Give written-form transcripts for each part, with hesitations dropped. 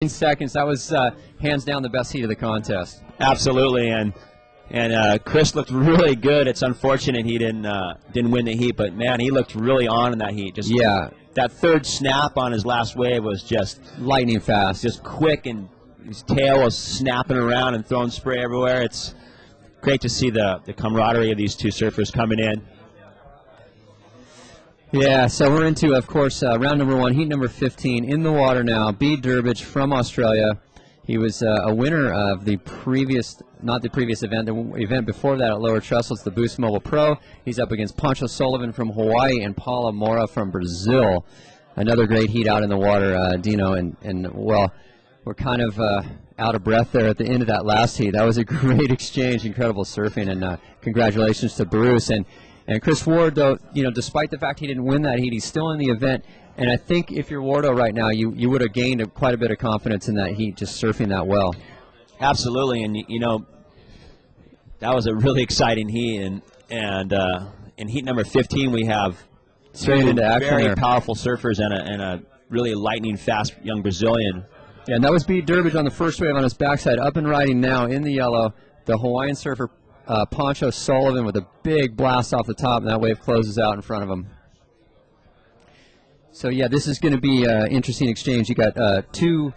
15 seconds. That was hands down the best heat of the contest. Absolutely, and Chris looked really good. It's unfortunate he didn't win the heat, but man, he looked really on in that heat. Just that third snap on his last wave was just lightning fast, just quick, and his tail was snapping around and throwing spray everywhere. It's great to see the camaraderie of these two surfers coming in. Yeah, so we're into, of course, round number 1, heat number 15, in the water now. Bede Durbidge from Australia. He was a winner of the previous, not the previous event, the event before that at Lower Trestle. It's the Boost Mobile Pro. He's up against Pancho Sullivan from Hawaii and Paulo Moura from Brazil. Another great heat out in the water, Dino, and well, we're kind of out of breath there at the end of that last heat. That was a great exchange, incredible surfing, and congratulations to Bruce. And Chris Ward, though, despite the fact he didn't win that heat, he's still in the event. And I think if you're Wardo right now, you would have gained quite a bit of confidence in that heat, just surfing that well. Absolutely, and that was a really exciting heat. And in heat number 15, we have straight into action, very powerful surfers and a really lightning fast young Brazilian. Yeah, and that was Bede Durbidge on the first wave on his backside, up and riding now in the yellow. The Hawaiian surfer Pancho Sullivan with a big blast off the top, and that wave closes out in front of him. So yeah, this is going to be an interesting exchange. You got two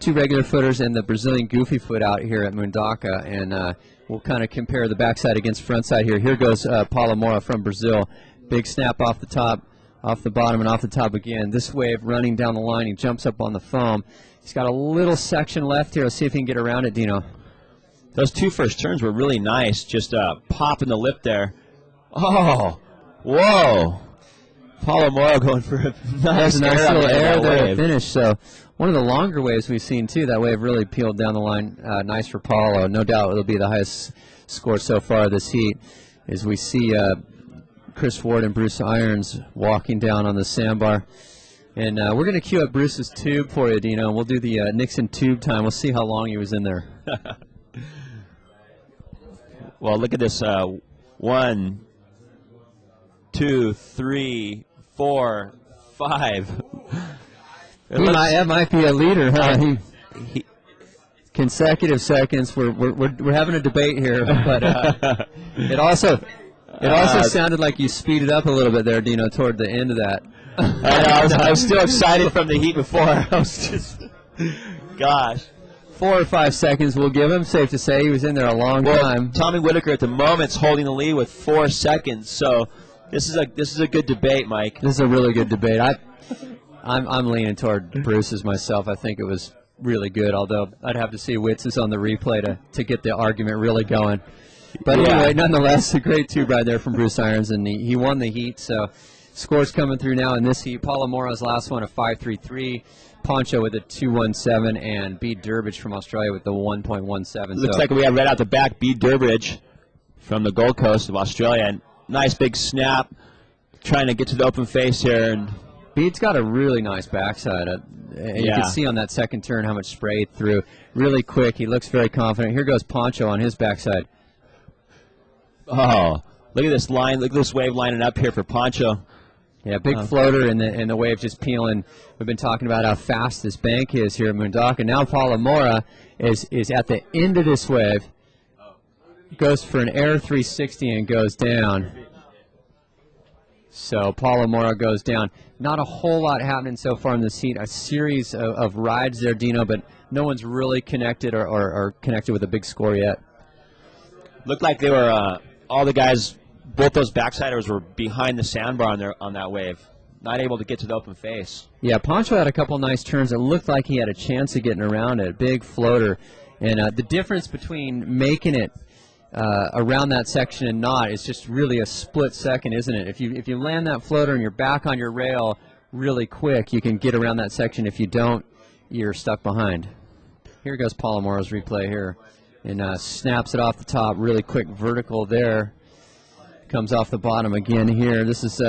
regular footers and the Brazilian goofy foot out here at Mundaka, and we'll kind of compare the backside against frontside here. Here goes Paulo Moura from Brazil. Big snap off the top, off the bottom, and off the top again. This wave running down the line, he jumps up on the foam. He's got a little section left here. Let's see if he can get around it, Dino. Those two first turns were really nice, just popping the lip there. Oh, whoa. Paulo Moura going for a nice little air there to finish. So one of the longer waves we've seen, too. That wave really peeled down the line. Nice for Paulo. No doubt it'll be the highest score so far this heat as we see Chris Ward and Bruce Irons walking down on the sandbar. And we're going to cue up Bruce's tube for you, Dino. We'll do the Nixon tube time. We'll see how long he was in there. Well, look at this. 1, 2, 3, 4, 5. That might be a leader, huh? Consecutive seconds. We're having a debate here, but it also sounded like you speeded up a little bit there, Dino, toward the end of that. I was still excited from the heat before. I was just, gosh. 4 or 5 seconds we'll give him. Safe to say he was in there a long time. Tommy Whitaker at the moment is holding the lead with 4 seconds. So this is a good debate, Mike. This is a really good debate. I'm leaning toward Bruce's myself. I think it was really good. Although I'd have to see Witz's on the replay to get the argument really going. But anyway, nonetheless, a great tube ride there from Bruce Irons, and he won the heat. So scores coming through now in this heat. Paulo Moura's last one, a 5.33. Pancho with a 2.17, and Bede Durbidge from Australia with the 1.17. Looks like we have right out the back Bede Durbidge from the Gold Coast of Australia. And nice big snap, trying to get to the open face here. And Bede's got a really nice backside. You can see on that second turn how much spray through. Really quick. He looks very confident. Here goes Pancho on his backside. Oh, look at this line. Look at this wave lining up here for Pancho. Yeah, big floater and the wave just peeling. We've been talking about how fast this bank is here at Mundaka. Now Paulo Moura is at the end of this wave. Goes for an air 360 and goes down. So Paulo Moura goes down. Not a whole lot happening so far in this heat. A series of rides there, Dino, but no one's really connected or connected with a big score yet. Looked like they were all the guys. Both those backsiders were behind the sandbar on that wave, not able to get to the open face. Yeah, Pancho had a couple nice turns. It looked like he had a chance of getting around it. Big floater. And the difference between making it around that section and not is just really a split second, isn't it? If you land that floater and you're back on your rail really quick, you can get around that section. If you don't, you're stuck behind. Here goes Paulo Moura's replay here. And snaps it off the top, really quick vertical there. Comes off the bottom again here. This is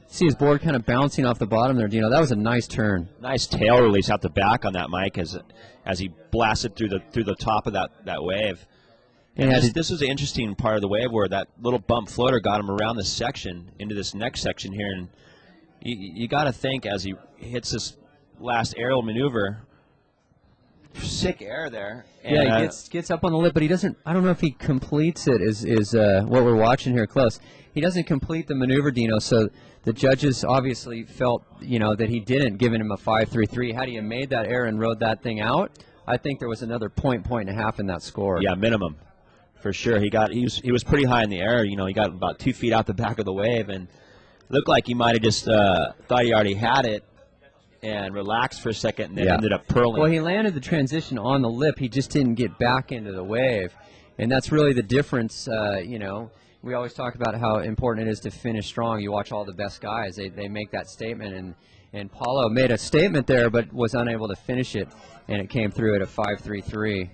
see his board kind of bouncing off the bottom there, Dino. That was a nice turn. Nice tail release out the back on that, Mike, as he blasted through the top of that wave. And this was an interesting part of the wave where that little bump floater got him around this section into this next section here, and you got to think as he hits this last aerial maneuver. sick air there. Yeah, he gets up on the lip, but he doesn't. I don't know if he completes it. Is what we're watching here close. He doesn't complete the maneuver, Dino. So the judges obviously felt, that he didn't, giving him a 5.33. Had he made that error and rode that thing out, I think there was another point and a half in that score. Yeah, minimum, for sure. He was pretty high in the air. He got about 2 feet out the back of the wave, and looked like he might have just thought he already had it and relaxed for a second, and then ended up purling. Well, he landed the transition on the lip. He just didn't get back into the wave, and that's really the difference. We always talk about how important it is to finish strong. You watch all the best guys; they make that statement, and Paulo made a statement there, but was unable to finish it, and it came through at a 5.33.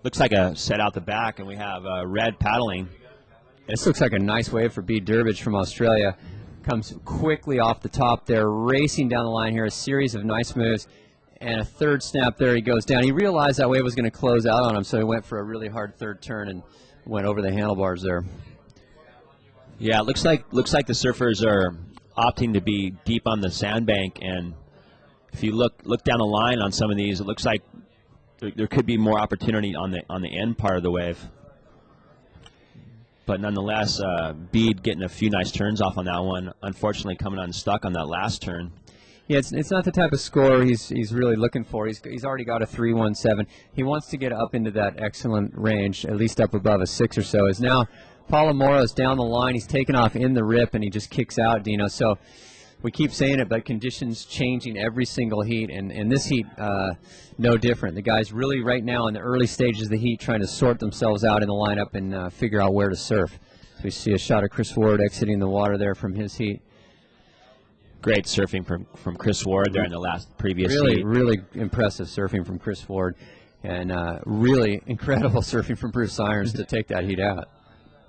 Looks like a set out the back, and we have red paddling. This looks like a nice wave for Bede Durbidge from Australia. Comes quickly off the top there, racing down the line here, a series of nice moves, and a third snap there. He goes down. He realized that wave was going to close out on him, so he went for a really hard third turn and went over the handlebars there. Yeah, it looks like the surfers are opting to be deep on the sandbank, and if you look down the line on some of these, it looks like there could be more opportunity on the end part of the wave. But nonetheless, Bede getting a few nice turns off on that one. Unfortunately, coming unstuck on that last turn. Yeah, it's not the type of score he's really looking for. He's already got a 3.17. He wants to get up into that excellent range, at least up above a 6 or so. Is now Paulo Moura is down the line. He's taken off in the rip, and he just kicks out, Dino. So we keep saying it, but conditions changing every single heat, and this heat, no different. The guys really right now in the early stages of the heat trying to sort themselves out in the lineup and figure out where to surf. So we see a shot of Chris Ward exiting the water there from his heat. Great surfing from Chris Ward there in the previous heat. Really impressive surfing from Chris Ward, and really incredible surfing from Bruce Irons to take that heat out.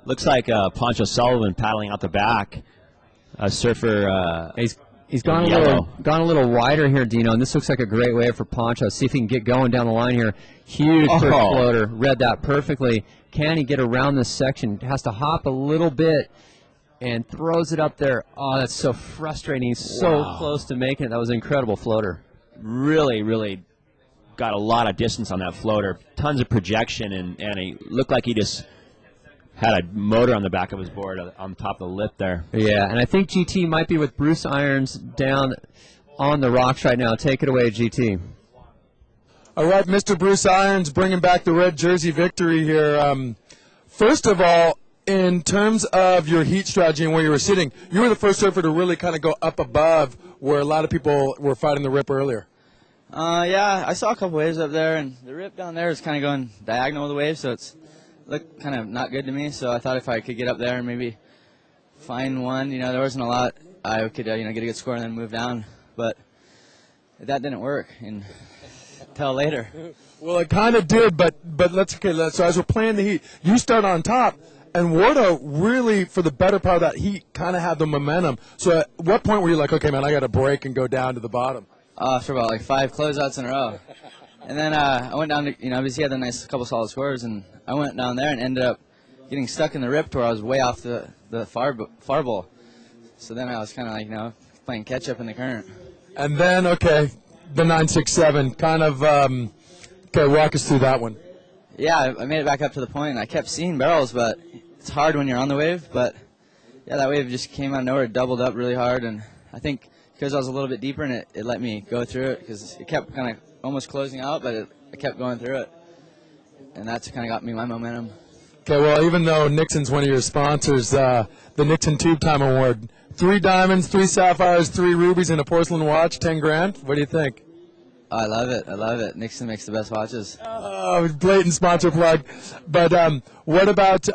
Looks like Pancho Sullivan paddling out the back. A surfer. He's gone a little wider here, Dino, and this looks like a great wave for Pancho. See if he can get going down the line here. Huge quick floater. Read that perfectly. Can he get around this section? Has to hop a little bit and throws it up there. Oh, that's so frustrating. He's so close to making it. That was an incredible floater. Really, really got a lot of distance on that floater. Tons of projection, and he looked like he just had a motor on the back of his board on top of the lip there. Yeah, and I think GT might be with Bruce Irons down on the rocks right now. Take it away, GT. All right, Mr. Bruce Irons bringing back the red jersey victory here. First of all, in terms of your heat strategy and where you were sitting, you were the first surfer to really kind of go up above where a lot of people were fighting the rip earlier. Yeah, I saw a couple waves up there, and the rip down there is kind of going diagonal with the wave, so it's looked kind of not good to me. So I thought if I could get up there and maybe find one, there wasn't a lot, I could get a good score and then move down. But that didn't work until later. Well, it kind of did, but so as we're playing the heat, you start on top. And Wardo really, for the better part of that heat, kind of had the momentum. So at what point were you like, okay, man, I got to break and go down to the bottom? For about 5 closeouts in a row. And then I went down to, obviously he had a nice couple solid scores, and I went down there and ended up getting stuck in the rip to where I was way off the far bowl. So then I was kind of playing catch up in the current. And then, okay, the 967, kind of, walk us through that one. Yeah, I made it back up to the point, and I kept seeing barrels, but it's hard when you're on the wave. But, yeah, that wave just came out of nowhere, doubled up really hard, and I think because I was a little bit deeper, and it let me go through it because it kept kind of almost closing out, but I kept going through it, and that's kind of got me my momentum. Okay, well, even though Nixon's one of your sponsors, the Nixon Tube Time Award, 3 diamonds, 3 sapphires, 3 rubies, and a porcelain watch, 10 grand. What do you think? I love it. Nixon makes the best watches. Oh, blatant sponsor plug. But what about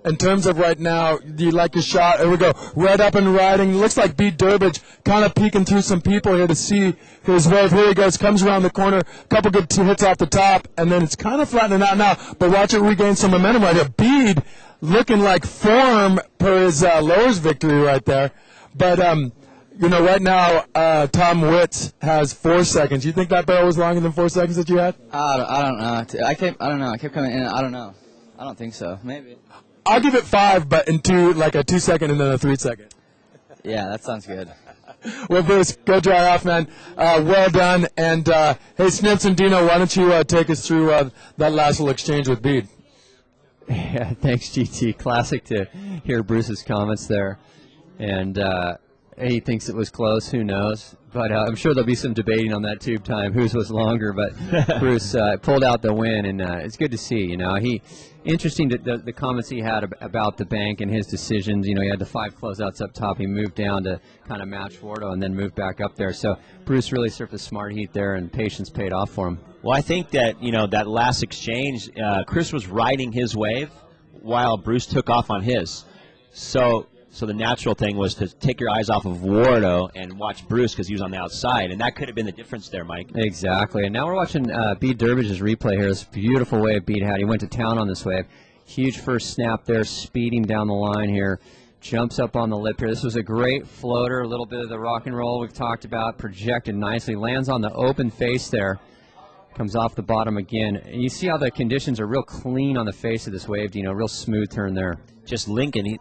in terms of right now, do you like your shot? Here we go. Red up and riding. Looks like Bede Durbidge kind of peeking through some people here to see his wave. Here he goes. Comes around the corner. Couple good hits off the top. And then it's kind of flattening out now. But watch it regain some momentum right here. Bede looking like form per his lowers victory right there. But, right now, Tom Witz has 4 seconds. You think that barrel was longer than 4 seconds that you had? I don't know. I don't know. I kept coming in. I don't know. I don't think so. Maybe. I'll give it 5, but in 2, like a 2 second and then a 3 second. Yeah, that sounds good. Well, Bruce, go dry off, man. Well done. And, hey, Snips and Dino, why don't you take us through that last little exchange with Bede? Yeah, thanks, GT. Classic to hear Bruce's comments there. And he thinks it was close. Who knows? But I'm sure there'll be some debating on that tube time, whose was longer. But Bruce pulled out the win, and it's good to see. Interesting the comments he had about the bank and his decisions. He had the 5 closeouts up top. He moved down to kind of match Wardo and then moved back up there. So Bruce really surfed a smart heat there, and patience paid off for him. Well, I think that, that last exchange, Chris was riding his wave while Bruce took off on his. So the natural thing was to take your eyes off of Wardo and watch Bruce because he was on the outside, and that could have been the difference there, Mike. Exactly. And now we're watching Bede Durbidge's replay here. This beautiful wave Bede had. He went to town on this wave. Huge first snap there, speeding down the line here. Jumps up on the lip here. This was a great floater, a little bit of the rock and roll we've talked about, projected nicely. Lands on the open face there. Comes off the bottom again. And you see how the conditions are real clean on the face of this wave, real smooth turn there. Just linking.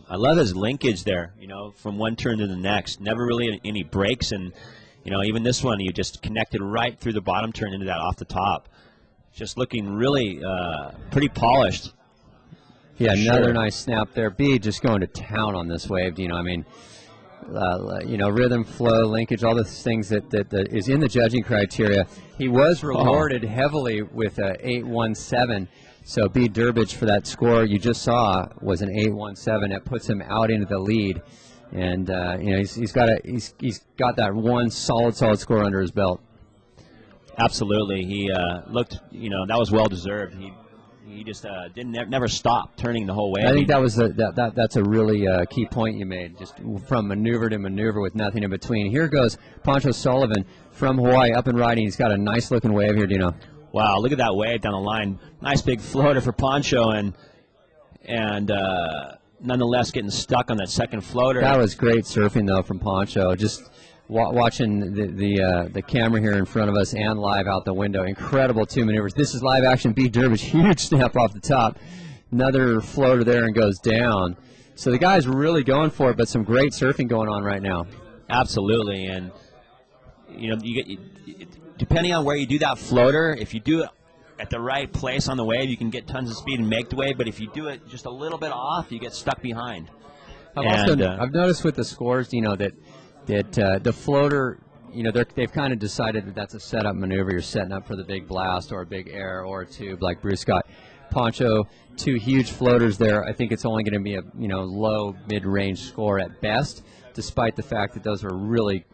I love his linkage there, from one turn to the next. Never really any breaks, and, even this one, you just connected right through the bottom turn into that off the top. Just looking really pretty polished. Yeah, another nice snap there. Bede just going to town on this wave, rhythm, flow, linkage, all the things that is in the judging criteria. He was rewarded heavily with a 8.17. So Bede Durbidge, for that score you just saw, was an 8.17. That puts him out into the lead, and he's got that one solid score under his belt. Absolutely, he looked. That was well deserved. He just never stopped turning the whole way. I think that was that's a really key point you made. Just from maneuver to maneuver with nothing in between. Here goes Pancho Sullivan from Hawaii up and riding. He's got a nice looking wave here, Dino. Wow, look at that wave down the line. Nice big floater for Pancho, and nonetheless getting stuck on that second floater. That was great surfing, though, from Pancho. Just watching the camera here in front of us and live out the window. Incredible 2 maneuvers. This is live action. Bede Durbidge, huge snap off the top. Another floater there and goes down. So the guy's really going for it, but some great surfing going on right now. Absolutely, and depending on where you do that floater, if you do it at the right place on the wave, you can get tons of speed and make the wave. But if you do it just a little bit off, you get stuck behind. I've noticed with the scores, that the floater, they've kind of decided that that's a setup maneuver. You're setting up for the big blast or a big air or a tube like Bruce got. Pancho, 2 huge floaters there. I think it's only going to be a low mid-range score at best, despite the fact that those are really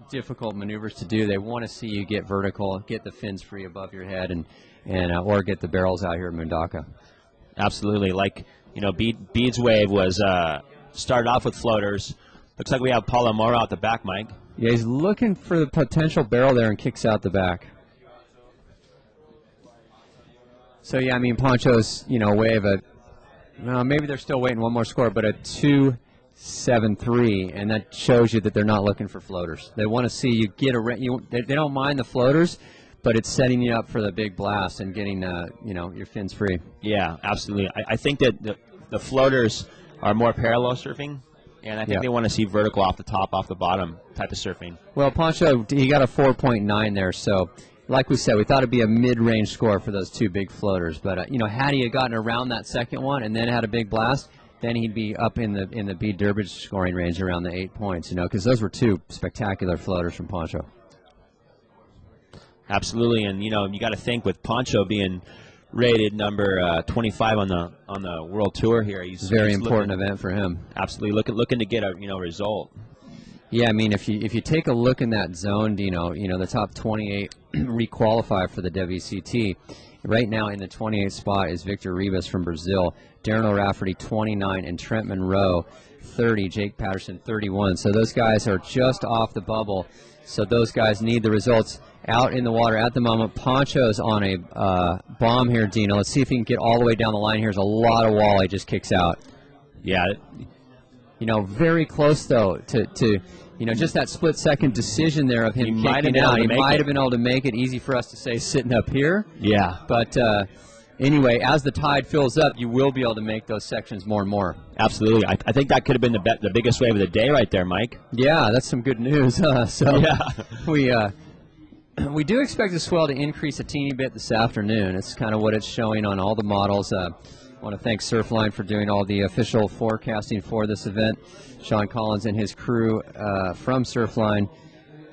difficult maneuvers to do. They want to see you get vertical, get the fins free above your head, and or get the barrels out here at Mundaka. Absolutely. Like, Bede's wave was started off with floaters. Looks like we have Paulo Moura out the back, Mike. Yeah, he's looking for the potential barrel there and kicks out the back. So, yeah, Pancho's, wave at, maybe they're still waiting one more score, but a 2.73, and that shows you that they're not looking for floaters. They want to see you get they don't mind the floaters, but it's setting you up for the big blast and getting, your fins free. Yeah, absolutely. I think that the floaters are more parallel surfing, and I think they want to see vertical off the top, off the bottom type of surfing. Well, Pancho, he got a 4.9 there, so like we said, we thought it'd be a mid-range score for those 2 big floaters. But, had he gotten around that second one and then had a big blast, then he'd be up in the Bede Durbidge scoring range around the 8 points, because those were 2 spectacular floaters from Pancho. Absolutely, and, you got to think with Pancho being rated number 25 on the World Tour here. He's very important event for him. Absolutely, looking to get a result. Yeah, if you take a look in that zone, the top 28 requalify for the WCT. Right now in the 28th spot is Victor Ribas from Brazil, Darren O'Rafferty 29, and Trent Monroe 30, Jake Patterson 31. So those guys are just off the bubble. So those guys need the results out in the water at the moment. Pancho's on a bomb here, Dino. Let's see if he can get all the way down the line. Here's a lot of wall. He just kicks out. Yeah. Very close, though, to just that split-second decision there of him kicking out. He might have been able to make it. Easy for us to say sitting up here. Yeah. But anyway, as the tide fills up, you will be able to make those sections more and more. Absolutely. I think that could have been the biggest wave of the day right there, Mike. Yeah, that's some good news. So Yeah. we do expect the swell to increase a teeny bit this afternoon. It's kind of what it's showing on all the models. I want to thank Surfline for doing all the official forecasting for this event. Sean Collins and his crew from Surfline.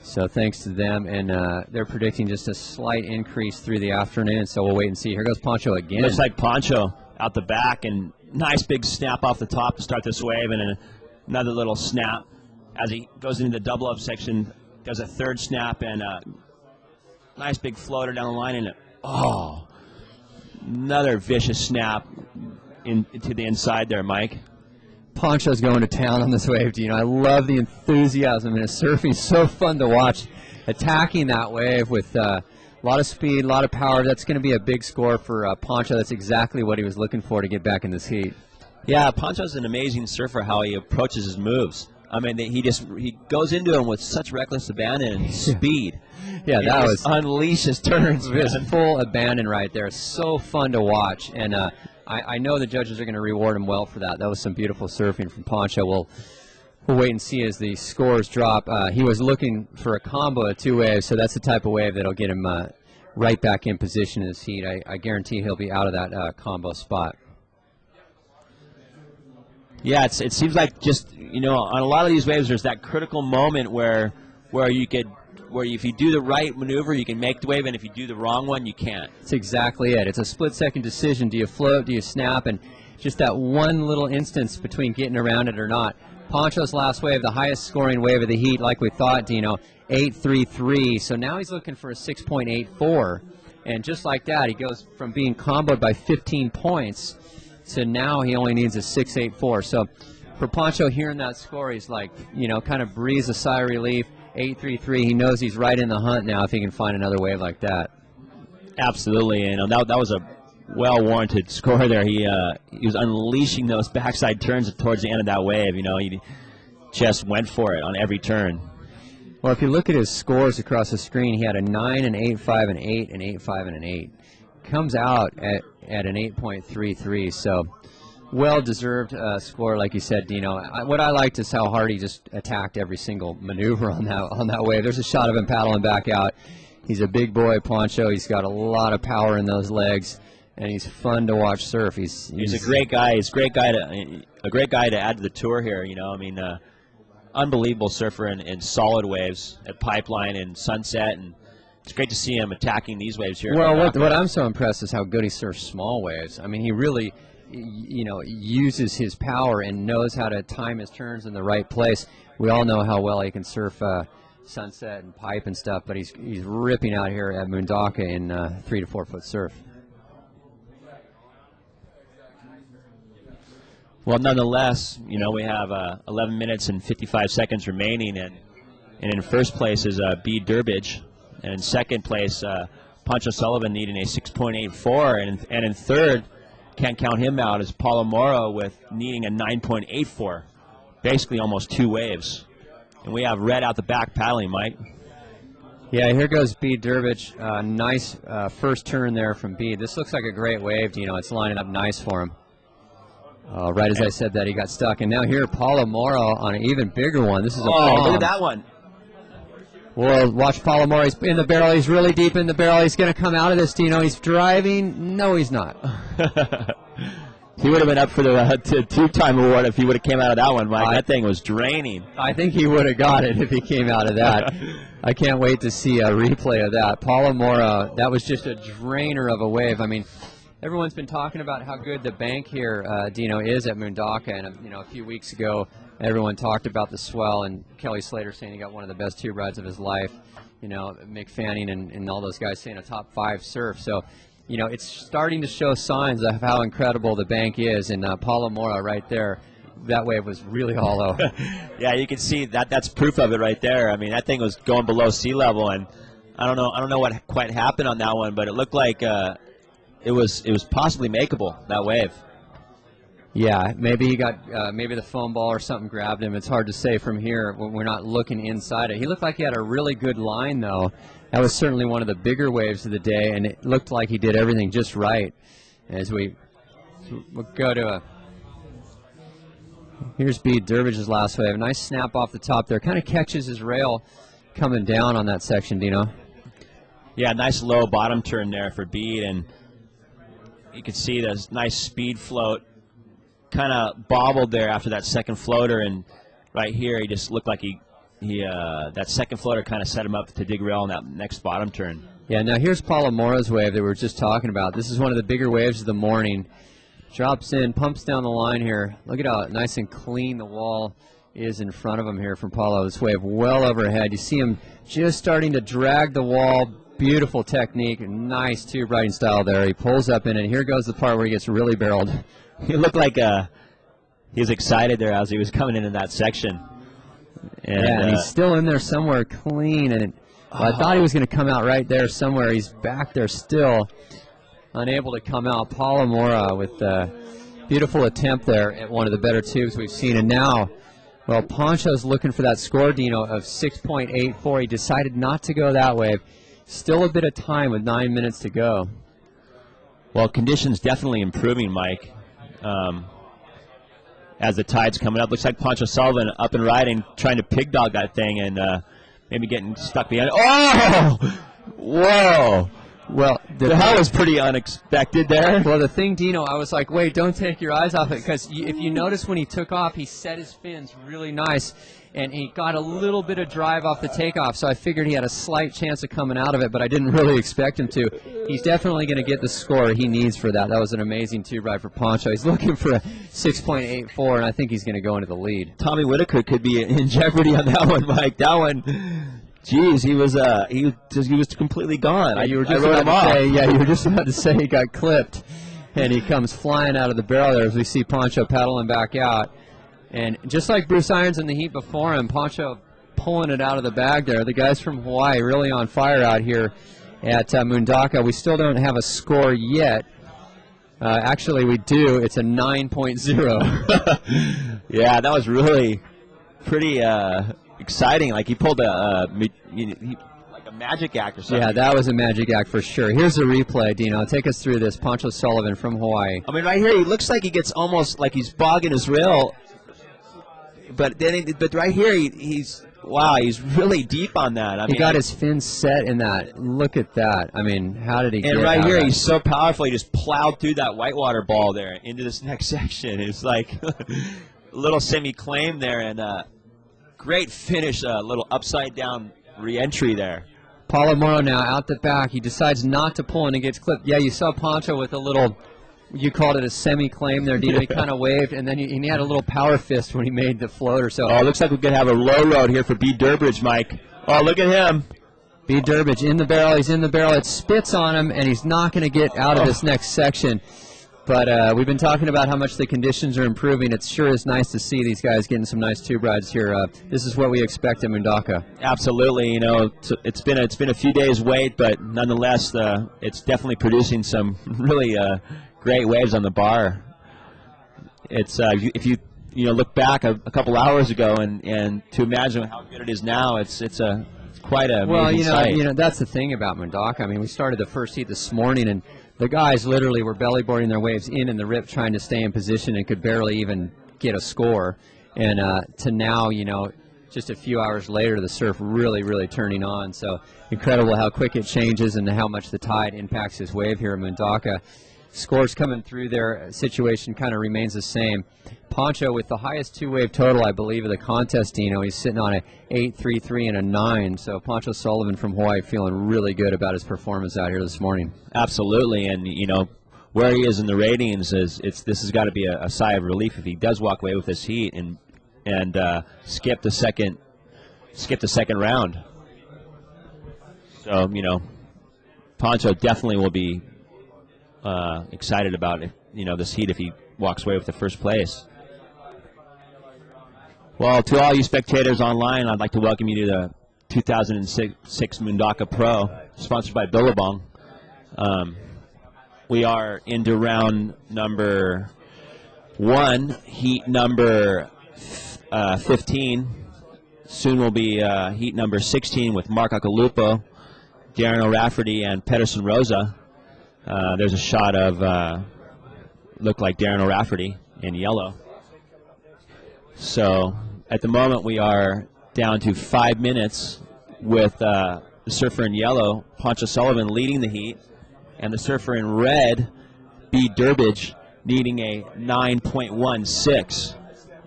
So thanks to them, and they're predicting just a slight increase through the afternoon, so we'll wait and see. Here goes Pancho again. Looks like Pancho out the back, and nice big snap off the top to start this wave, and another little snap as he goes into the double-up section, does a third snap, and a nice big floater down the line, and another vicious snap into the inside there, Mike. Pancho's going to town on this wave, Dino. I love the enthusiasm in his surfing. So fun to watch. Attacking that wave with a lot of speed, a lot of power. That's going to be a big score for Pancho. That's exactly what he was looking for to get back in this heat. Yeah, Pancho's an amazing surfer, how he approaches his moves. I mean, he goes into them with such reckless abandon and speed. Yeah, that was unleash his turns. His full abandon right there. So fun to watch, and I know the judges are going to reward him well for that. That was some beautiful surfing from Pancho. We'll wait and see as the scores drop. He was looking for a combo of two waves, so that's the type of wave that'll get him right back in position in his heat. I guarantee he'll be out of that combo spot. Yeah, it seems like just, on a lot of these waves, there's that critical moment where if you do the right maneuver, you can make the wave, and if you do the wrong one, you can't. That's exactly it. It's a split-second decision. Do you float? Do you snap? And just that one little instance between getting around it or not. Pancho's last wave, the highest scoring wave of the heat, like we thought, Dino, 8.33. So now he's looking for a 6.84. And just like that, he goes from being comboed by 15 points to now he only needs a 6.84. So for Pancho, hearing that score, he's like, kind of breathes a sigh of relief. 8.33. He knows he's right in the hunt now if he can find another wave like that. Absolutely, and that was a well-warranted score there. He was unleashing those backside turns towards the end of that wave. He just went for it on every turn. Well, if you look at his scores across the screen, he had a 9, an 8.5, an 8, an 8.5, and an 8. Comes out at an 8.33, so well-deserved score, like you said, Dino. What I liked is how hard he just attacked every single maneuver on that wave. There's a shot of him paddling back out. He's a big boy, Pancho. He's got a lot of power in those legs, and he's fun to watch surf. He's a great guy. He's a great guy to add to the tour here. Unbelievable surfer in solid waves at Pipeline and Sunset, and it's great to see him attacking these waves here. Well, what I'm so impressed is how good he surfs small waves. I mean, he really uses his power and knows how to time his turns in the right place. We all know how well he can surf Sunset and Pipe and stuff, but he's ripping out here at Mundaka in 3 to 4 foot surf. Well, nonetheless, we have 11 minutes and 55 seconds remaining, and in first place is Bede Durbidge, and in second place Pancho Sullivan needing a 6.84, and in third, can't count him out, is Paulo Moura with needing a 9.84, basically almost two waves. And we have Red out the back paddling, Mike. Yeah, here goes Bede Durbidge. Nice first turn there from Bede. This looks like a great wave. It's lining up nice for him. Right as I said that, he got stuck. And now here, Paulo Moura on an even bigger one. This is a bomb. Look at that one. Well, watch Paulo Moura. He's in the barrel. He's really deep in the barrel. He's going to come out of this, Dino. He's driving. No, he's not. He would have been up for the two-time award if he would have came out of that one, Mike. That thing was draining. I think he would have got it if he came out of that. I can't wait to see a replay of that. Paulo Moura, that was just a drainer of a wave. I mean, everyone's been talking about how good the bank here, Dino, is at Mundaka. And, a few weeks ago, everyone talked about the swell, and Kelly Slater saying he got one of the best tube rides of his life. Mick Fanning and all those guys saying a top 5 surf. So, it's starting to show signs of how incredible the bank is. And Paulo Moura right there, that wave was really hollow. Yeah, you can see that's proof of it right there. I mean, that thing was going below sea level, and I don't know what quite happened on that one, but it looked like it was possibly makeable, that wave. Yeah, maybe he got maybe the foam ball or something grabbed him. It's hard to say from here when we're not looking inside it. He looked like he had a really good line, though. That was certainly one of the bigger waves of the day, and it looked like he did everything just right. as we'll go to a. Here's Bede Durbidge's last wave. Nice snap off the top there. Kind of catches his rail coming down on that section, Dino. Yeah, nice low bottom turn there for Bede, and you can see this nice speed float. Kind of bobbled there after that second floater, and right here he just looked like he that second floater kind of set him up to dig rail on that next bottom turn. Yeah, now here's Paulo Moura's wave that we were just talking about. This is one of the bigger waves of the morning. Drops in, pumps down the line here. Look at how nice and clean the wall is in front of him here from Paulo. This wave well overhead. You see him just starting to drag the wall. Beautiful technique. Nice tube riding style there. He pulls up in, and here goes the part where he gets really barreled. He looked like he was excited there as he was coming into that section. And he's still in there somewhere clean. And I thought he was going to come out right there somewhere. He's back there still, unable to come out. Paulo Moura with a beautiful attempt there at one of the better tubes we've seen. And now, well, Pancho's looking for that score, Dino, of 6.84. He decided not to go that wave. Still a bit of time with 9 minutes to go. Well, conditions definitely improving, Mike. As the tide's coming up, looks like Pancho Sullivan up and riding, trying to pig dog that thing, and maybe getting stuck behind. Oh! Whoa! Well, that was pretty unexpected there. Well, the thing, Dino, I was like, wait, don't take your eyes off it, because if you notice when he took off, he set his fins really nice, and he got a little bit of drive off the takeoff, so I figured he had a slight chance of coming out of it, but I didn't really expect him to. He's definitely going to get the score he needs for that. That was an amazing tube ride for Pancho. He's looking for a 6.84, and I think he's going to go into the lead. Tommy Whitaker could be in jeopardy on that one, Mike. That one... Jeez, he was completely gone. Yeah, you were just about to say he got clipped, and he comes flying out of the barrel there as we see Pancho pedaling back out. And just like Bruce Irons in the heat before him, Pancho pulling it out of the bag there. The guys from Hawaii really on fire out here at Mundaka. We still don't have a score yet. Actually, we do. It's a 9.0. Yeah, that was really pretty... exciting, like he pulled like a magic act or something. Yeah, that was a magic act for sure. Here's a replay, Dino. Take us through this. Pancho Sullivan from Hawaii. I mean, right here, he looks like he gets almost like he's bogging his rail, but right here, he's really deep on that. I mean, he got his fins set in that. Look at that. I mean, how did he get And right here, that? he's so powerful. He just plowed through that whitewater ball there into this next section. It's like a little semi-claim there, and great finish, little upside-down re-entry there. Paulo Moura now out the back. He decides not to pull in and gets clipped. Yeah, you saw Pancho with a little, you called it a semi-claim there, Dino. He kind of waved, and then he had a little power fist when he made the float. So. Oh, looks like we're going to have a low road here for Bede Durbidge, Mike. Oh, look at him. Bede Durbidge in the barrel. He's in the barrel. It spits on him, and he's not going to get out of this next section. But we've been talking about how much the conditions are improving. It sure is nice to see these guys getting some nice tube rides here. This is what we expect in Mundaka. Absolutely. You know, it's been a few days wait, but nonetheless, it's definitely producing some really great waves on the bar. It's if you look back a couple hours ago and to imagine how good it is now, it's quite a amazing sight. Well, that's the thing about Mundaka. I mean, we started the first heat this morning, and the guys literally were belly boarding their waves in the rip, trying to stay in position, and could barely even get a score. And to now, just a few hours later, the surf really, really turning on. So incredible how quick it changes and how much the tide impacts his wave here in Mundaka. Scores coming through their situation kind of remains the same. Pancho with the highest two-wave total, I believe, of the contest, he's sitting on a 8.33 and a 9. So Pancho Sullivan from Hawaii feeling really good about his performance out here this morning. Absolutely, and where he is in the ratings this has got to be a sigh of relief if he does walk away with this heat and skip the second round. So Pancho definitely will be excited about this heat if he walks away with the first place. Well, to all you spectators online, I'd like to welcome you to the 2006 Mundaka Pro, sponsored by Billabong. We are into round number 1, heat number 15. Soon will be heat number 16 with Mark Akalupo, Darren O'Rafferty, and Pedersen Rosa. There's a shot of looked like Darren O'Rafferty in yellow. So at the moment we are down to 5 minutes with the surfer in yellow, Pancho Sullivan, leading the heat, and the surfer in red, Bede Durbidge, needing a 9.16.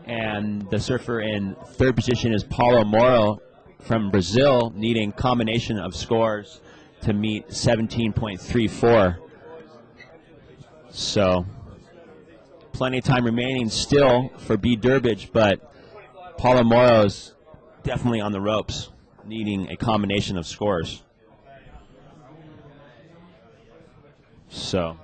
And the surfer in third position is Paulo Moura from Brazil, needing combination of scores to meet 17.34. So plenty of time remaining still for Bede Durbidge, but Paulo Moura is definitely on the ropes, needing a combination of scores. So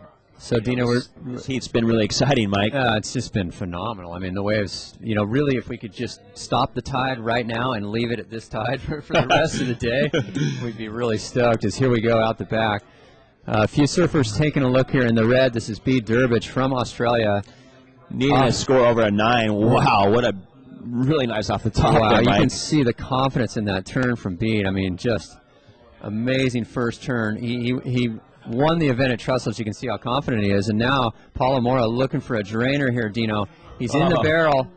Dino, this heat's been really exciting, Mike. it's just been phenomenal. I mean, the waves, really, if we could just stop the tide right now and leave it at this tide for the rest of the day, we'd be really stoked. As here we go out the back. A few surfers taking a look here in the red. This is Bede Durbidge from Australia. Needing a score over a 9. Wow, what a really nice off the top. Wow, there, you Mike. can see the confidence in that turn from Bede. I mean, just amazing first turn. He won the event at Trussell. You can see how confident he is. And now Paulo Moura looking for a drainer here, Dino. He's in the barrel.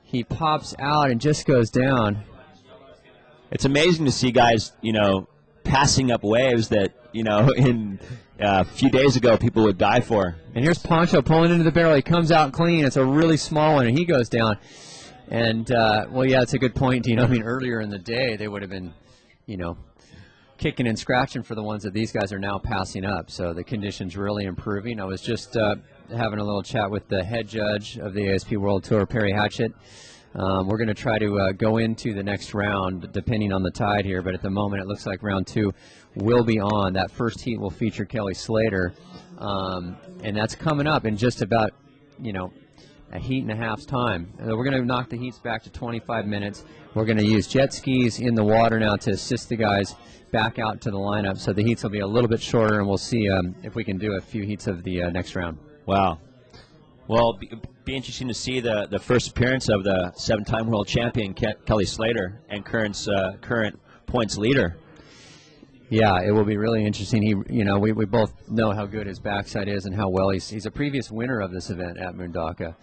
He pops out and just goes down. It's amazing to see guys, passing up waves that, in a few days ago people would die for. And here's Pancho pulling into the barrel. He comes out clean. It's a really small one, and he goes down. And, it's a good point, Dino. I mean, earlier in the day, they would have been, kicking and scratching for the ones that these guys are now passing up. So the conditions really improving. I was just having a little chat with the head judge of the ASP World Tour, Perry Hatchett. We're going to try to go into the next round, depending on the tide here. But at the moment, it looks like round 2 will be on. That first heat will feature Kelly Slater. And that's coming up in just about, a heat and a half's time. We're going to knock the heats back to 25 minutes. We're going to use jet skis in the water now to assist the guys back out to the lineup. So the heats will be a little bit shorter, and we'll see if we can do a few heats of the next round. Wow. Well, be interesting to see the first appearance of the 7-time world champion Kelly Slater and current points leader. Yeah, it will be really interesting. We both know how good his backside is and how well he's a previous winner of this event at Mundaka.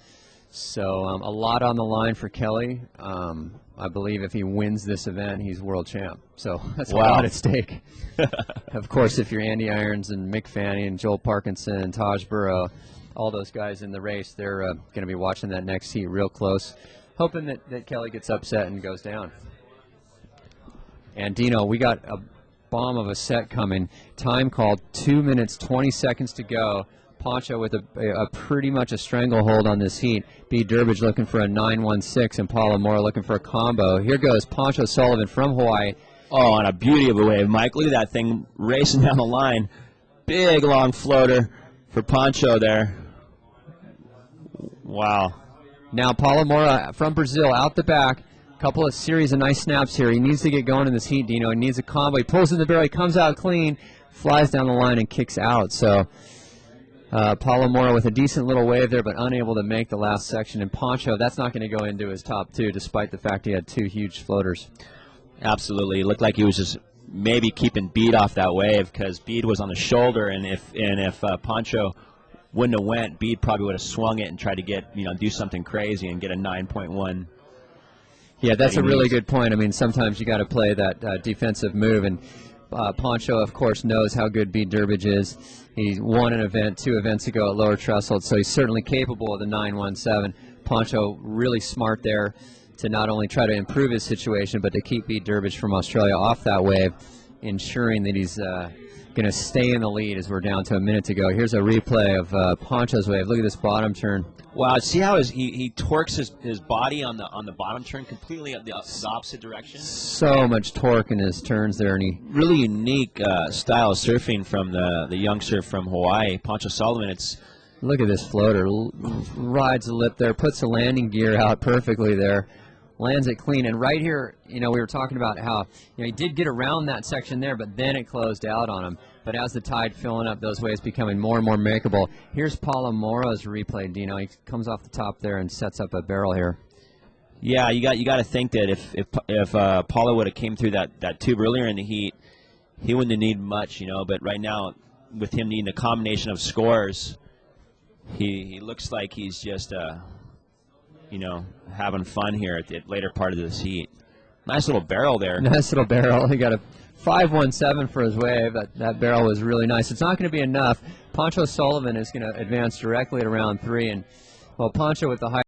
So a lot on the line for Kelly. I believe if he wins this event, he's world champ. So that's a lot at stake. Of course, if you're Andy Irons and Mick Fanning and Joel Parkinson and Taj Burrow, all those guys in the race, they're going to be watching that next heat real close, hoping that Kelly gets upset and goes down. And, Dino, we got a bomb of a set coming. Time called, 2 minutes, 20 seconds to go. Pancho with a pretty much a stranglehold on this heat. Bede Durbidge looking for a 9.16 and Paulo Moura looking for a combo. Here goes Pancho Sullivan from Hawaii. Oh, and a beauty of a wave, Mike. Look at that thing racing down the line. Big, long floater for Pancho there. Wow. Now Paulo Moura from Brazil out the back. Couple of series of nice snaps here. He needs to get going in this heat, Dino. He needs a combo. He pulls in the barrel. He comes out clean, flies down the line, and kicks out. So Paulo Moura with a decent little wave there, but unable to make the last section. And Pancho, that's not going to go into his top 2, despite the fact he had 2 huge floaters. Absolutely. It looked like he was just maybe keeping Bede off that wave because Bede was on the shoulder, and if Pancho wouldn't have went, Bede probably would have swung it and tried to get, do something crazy and get a 9.1. Yeah, that's a really good point. I mean, sometimes you got to play that defensive move, and Pancho, of course, knows how good Bede Durbidge is. He won an event 2 events ago at Lower Trussell, so he's certainly capable of the 9.17. Pancho really smart there to not only try to improve his situation, but to keep Bede Durbidge from Australia off that wave, ensuring that he's going to stay in the lead as we're down to a minute to go. Here's a replay of Pancho's wave. Look at this bottom turn. Wow, see how he torques his body on the bottom turn completely the opposite direction? So much torque in his turns there. And he really unique style of surfing from the youngster from Hawaii, Pancho Sullivan. Look at this floater. Rides the lip there, puts the landing gear out perfectly there, lands it clean. And right here, we were talking about how he did get around that section there, but then it closed out on him. But as the tide filling up, those waves becoming more and more makeable. Here's Paulo Moura's replay, Dino. He comes off the top there and sets up a barrel here. Yeah, you got to think that if Paulo would have came through that tube earlier in the heat, he wouldn't have needed much, But right now, with him needing a combination of scores, he looks like he's just having fun here at the later part of this heat. Nice little barrel there. Nice little barrel. He got a 5.17 for his wave. That barrel was really nice. It's not going to be enough. Pancho Sullivan is going to advance directly to round 3, and well, Pancho with the high